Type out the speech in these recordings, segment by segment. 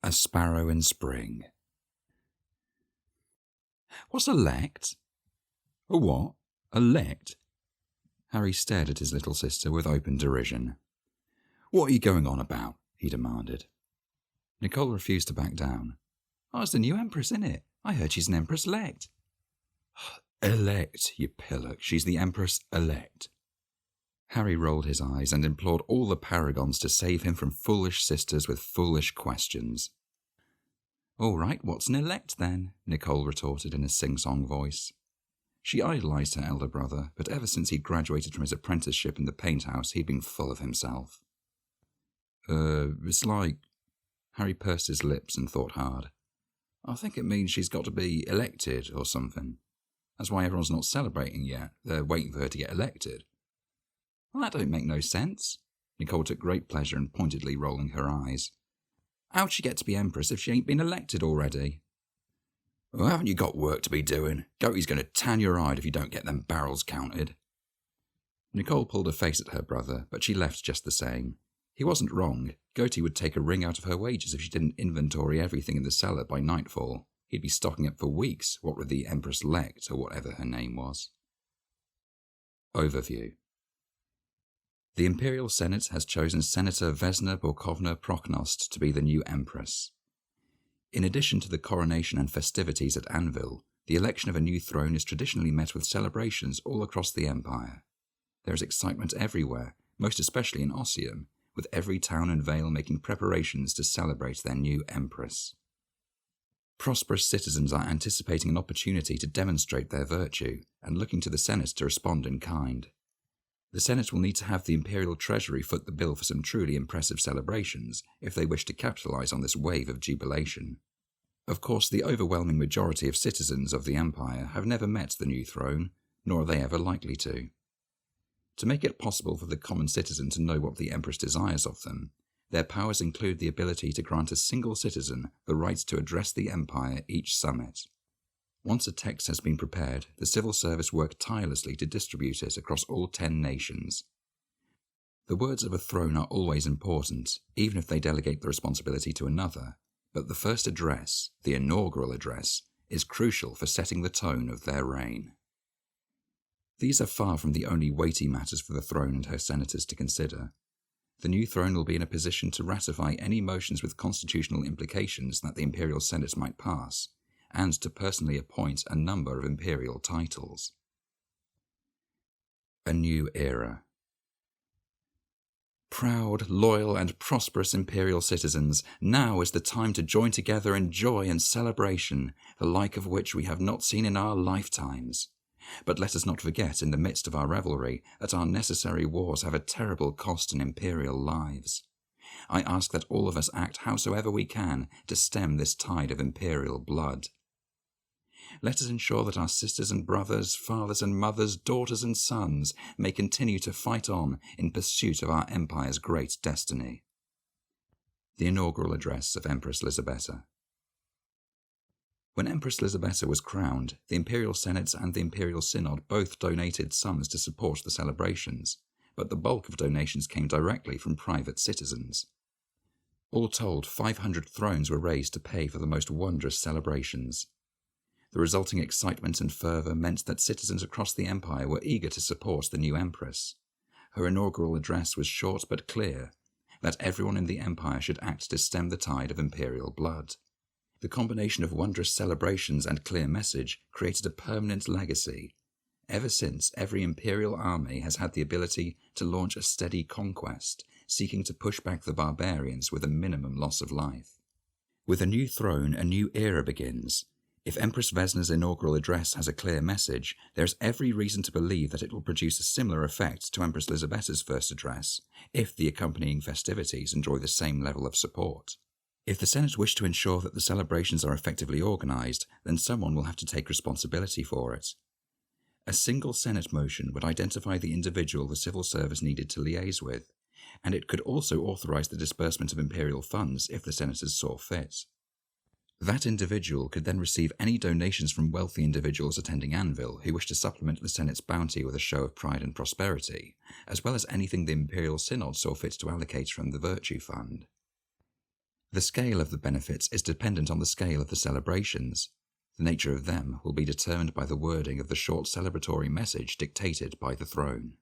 A Sparrow in Spring. What's elect? A what? Elect? Harry stared at his little sister with open derision. What are you going on about? He demanded. Nicole refused to back down. Oh, it's the new Empress, innit? I heard she's an Empress-elect. Elect, you pillock. She's the Empress-elect. Harry rolled his eyes and implored all the paragons to save him from foolish sisters with foolish questions. All right, what's an elect then? Nicole retorted in a sing-song voice. She idolized her elder brother, but ever since he'd graduated from his apprenticeship in the paint house, he'd been full of himself. It's like... Harry pursed his lips and thought hard. I think it means she's got to be elected or something. That's why everyone's not celebrating yet. They're waiting for her to get elected. Well, that don't make no sense. Nicole took great pleasure in pointedly rolling her eyes. How'd she get to be Empress if she ain't been elected already? Well, haven't you got work to be doing? Goaty's going to tan your hide if you don't get them barrels counted. Nicole pulled a face at her brother, but she left just the same. He wasn't wrong. Goaty would take a ring out of her wages if she didn't inventory everything in the cellar by nightfall. He'd be stocking up for weeks, what with the Empress-elect, or whatever her name was. Overview. The Imperial Senate has chosen Senator Vesna Borkovna Prokhnost to be the new Empress. In addition to the coronation and festivities at Anvil, the election of a new throne is traditionally met with celebrations all across the Empire. There is excitement everywhere, most especially in Ossium, with every town and vale making preparations to celebrate their new Empress. Prosperous citizens are anticipating an opportunity to demonstrate their virtue and looking to the Senate to respond in kind. The Senate will need to have the Imperial Treasury foot the bill for some truly impressive celebrations if they wish to capitalize on this wave of jubilation. Of course, the overwhelming majority of citizens of the Empire have never met the new throne, nor are they ever likely to. To make it possible for the common citizen to know what the Empress desires of them, their powers include the ability to grant a single citizen the right to address the Empire each summit. Once a text has been prepared, the civil service work tirelessly to distribute it across all 10 nations. The words of a throne are always important, even if they delegate the responsibility to another, but the first address, the inaugural address, is crucial for setting the tone of their reign. These are far from the only weighty matters for the throne and her senators to consider. The new throne will be in a position to ratify any motions with constitutional implications that the Imperial Senate might pass, and to personally appoint a number of imperial titles. A new era. Proud, loyal, and prosperous imperial citizens, now is the time to join together in joy and celebration, the like of which we have not seen in our lifetimes. But let us not forget, in the midst of our revelry, that our necessary wars have a terrible cost in imperial lives. I ask that all of us act howsoever we can to stem this tide of imperial blood. Let us ensure that our sisters and brothers, fathers and mothers, daughters and sons may continue to fight on in pursuit of our Empire's great destiny. The inaugural address of Empress Lisabetta. When Empress Lisabetta was crowned, the Imperial Senate and the Imperial Synod both donated sums to support the celebrations, but the bulk of donations came directly from private citizens. All told, 500 thrones were raised to pay for the most wondrous celebrations. The resulting excitement and fervour meant that citizens across the Empire were eager to support the new Empress. Her inaugural address was short but clear, that everyone in the Empire should act to stem the tide of imperial blood. The combination of wondrous celebrations and clear message created a permanent legacy. Ever since, every imperial army has had the ability to launch a steady conquest, seeking to push back the barbarians with a minimum loss of life. With a new throne, a new era begins. If Empress Vesna's inaugural address has a clear message, there is every reason to believe that it will produce a similar effect to Empress Lisabetta's first address, if the accompanying festivities enjoy the same level of support. If the Senate wish to ensure that the celebrations are effectively organised, then someone will have to take responsibility for it. A single Senate motion would identify the individual the civil service needed to liaise with, and it could also authorise the disbursement of imperial funds if the senators saw fit. That individual could then receive any donations from wealthy individuals attending Anvil who wish to supplement the Senate's bounty with a show of pride and prosperity, as well as anything the Imperial Synod saw fit to allocate from the Virtue Fund. The scale of the benefits is dependent on the scale of the celebrations. The nature of them will be determined by the wording of the short celebratory message dictated by the throne.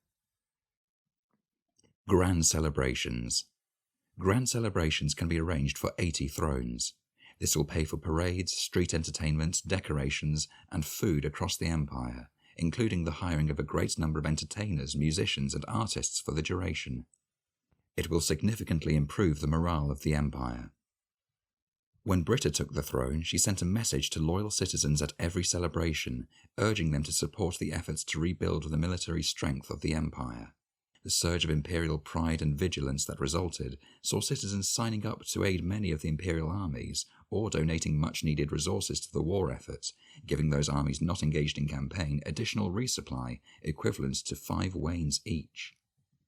Grand celebrations. Grand celebrations can be arranged for 80 thrones. This will pay for parades, street entertainment, decorations, and food across the empire, including the hiring of a great number of entertainers, musicians, and artists for the duration. It will significantly improve the morale of the empire. When Britta took the throne, she sent a message to loyal citizens at every celebration, urging them to support the efforts to rebuild the military strength of the empire. The surge of imperial pride and vigilance that resulted saw citizens signing up to aid many of the imperial armies or donating much-needed resources to the war effort, giving those armies not engaged in campaign additional resupply equivalent to 5 wains each.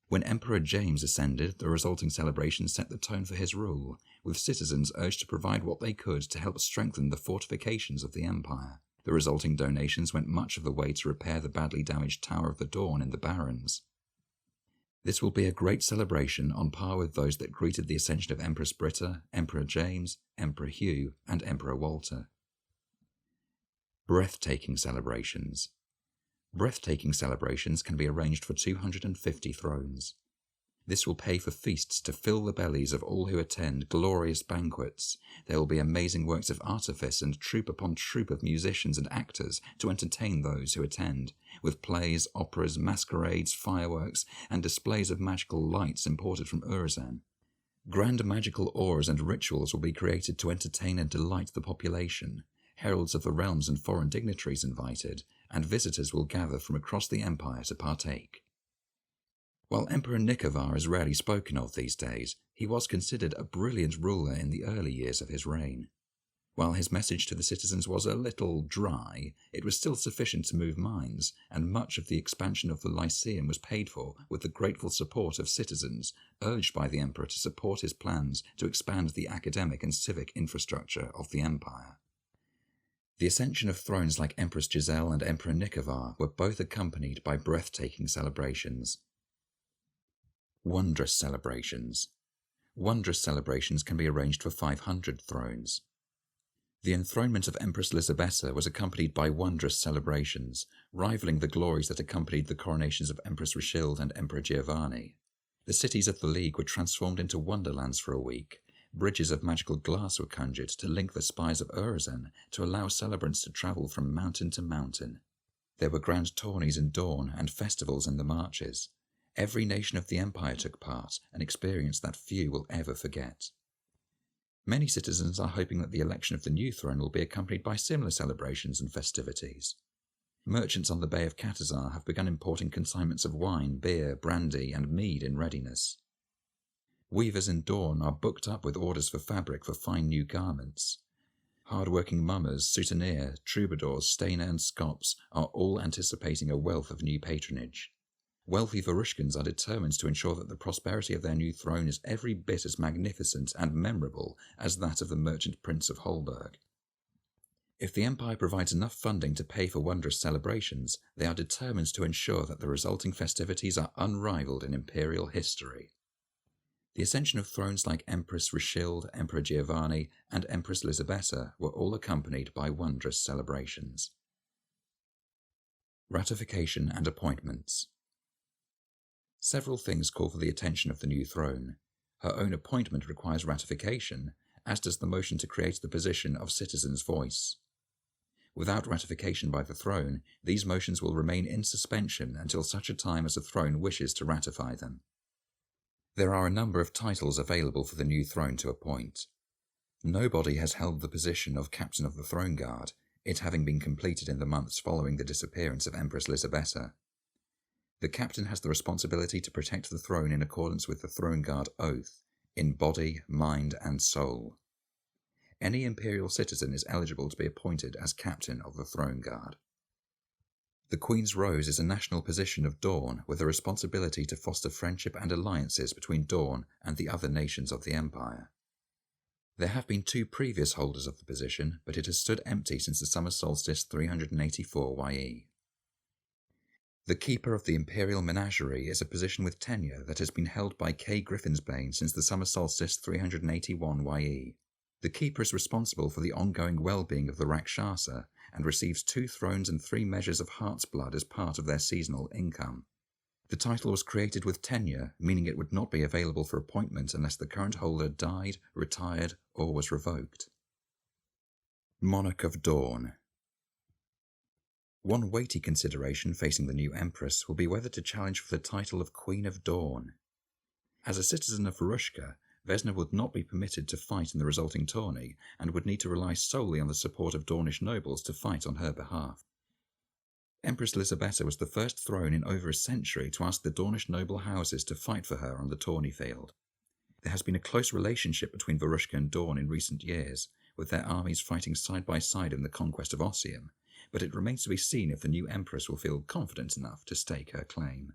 When Emperor James ascended, the resulting celebration set the tone for his rule, with citizens urged to provide what they could to help strengthen the fortifications of the empire. The resulting donations went much of the way to repair the badly damaged Tower of the Dawn in the Barrens. This will be a great celebration on par with those that greeted the ascension of Empress Britta, Emperor James, Emperor Hugh, and Emperor Walter. Breathtaking celebrations. Breathtaking celebrations can be arranged for 250 thrones. This will pay for feasts to fill the bellies of all who attend glorious banquets. There will be amazing works of artifice and troop upon troop of musicians and actors to entertain those who attend, with plays, operas, masquerades, fireworks, and displays of magical lights imported from Urizen. Grand magical auras and rituals will be created to entertain and delight the population. Heralds of the realms and foreign dignitaries invited, and visitors will gather from across the empire to partake. While Emperor Nicovar is rarely spoken of these days, he was considered a brilliant ruler in the early years of his reign. While his message to the citizens was a little dry, it was still sufficient to move minds, and much of the expansion of the Lyceum was paid for with the grateful support of citizens, urged by the emperor to support his plans to expand the academic and civic infrastructure of the empire. The ascension of thrones like Empress Giselle and Emperor Nicovar were both accompanied by breathtaking celebrations. Wondrous celebrations. Wondrous celebrations can be arranged for 500 thrones. The enthronement of Empress Lisabetta was accompanied by wondrous celebrations, rivaling the glories that accompanied the coronations of Empress Richilde and Emperor Giovanni. The cities of the League were transformed into wonderlands for a week. Bridges of magical glass were conjured to link the spires of Urizen to allow celebrants to travel from mountain to mountain. There were grand tourneys in Dawn and festivals in the marches. Every nation of the empire took part, an experience that few will ever forget. Many citizens are hoping that the election of the new throne will be accompanied by similar celebrations and festivities. Merchants on the Bay of Catazar have begun importing consignments of wine, beer, brandy, and mead in readiness. Weavers in Dawn are booked up with orders for fabric for fine new garments. Hard-working mummers, soutenir, troubadours, stainer, and scops are all anticipating a wealth of new patronage. Wealthy Varushkans are determined to ensure that the prosperity of their new throne is every bit as magnificent and memorable as that of the merchant prince of Holberg. If the empire provides enough funding to pay for wondrous celebrations, they are determined to ensure that the resulting festivities are unrivaled in imperial history. The ascension of thrones like Empress Richilde, Emperor Giovanni, and Empress Lisabetta were all accompanied by wondrous celebrations. Ratification and appointments. Several things call for the attention of the new throne. Her own appointment requires ratification, as does the motion to create the position of citizen's voice. Without ratification by the throne, these motions will remain in suspension until such a time as the throne wishes to ratify them. There are a number of titles available for the new throne to appoint. Nobody has held the position of Captain of the Throne Guard, it having been completed in the months following the disappearance of Empress Lisabetta. The captain has the responsibility to protect the throne in accordance with the Throne Guard oath, in body, mind, and soul. Any imperial citizen is eligible to be appointed as captain of the Throne Guard. The Queen's Rose is a national position of Dawn with a responsibility to foster friendship and alliances between Dawn and the other nations of the Empire. There have been 2 previous holders of the position, but it has stood empty since the summer solstice 384 YE. The Keeper of the Imperial Menagerie is a position with tenure that has been held by K. Griffensbane since the summer solstice 381 YE. The Keeper is responsible for the ongoing well-being of the Rakshasa and receives 2 thrones and 3 measures of heart's blood as part of their seasonal income. The title was created with tenure, meaning it would not be available for appointment unless the current holder died, retired, or was revoked. Monarch of Dawn. One weighty consideration facing the new Empress will be whether to challenge for the title of Queen of Dawn. As a citizen of Varushka, Vesna would not be permitted to fight in the resulting tourney and would need to rely solely on the support of Dornish nobles to fight on her behalf. Empress Elisabetta was the first throne in over a century to ask the Dornish noble houses to fight for her on the tourney field. There has been a close relationship between Varushka and Dorne in recent years, with their armies fighting side by side in the conquest of Ossium, but it remains to be seen if the new Empress will feel confident enough to stake her claim.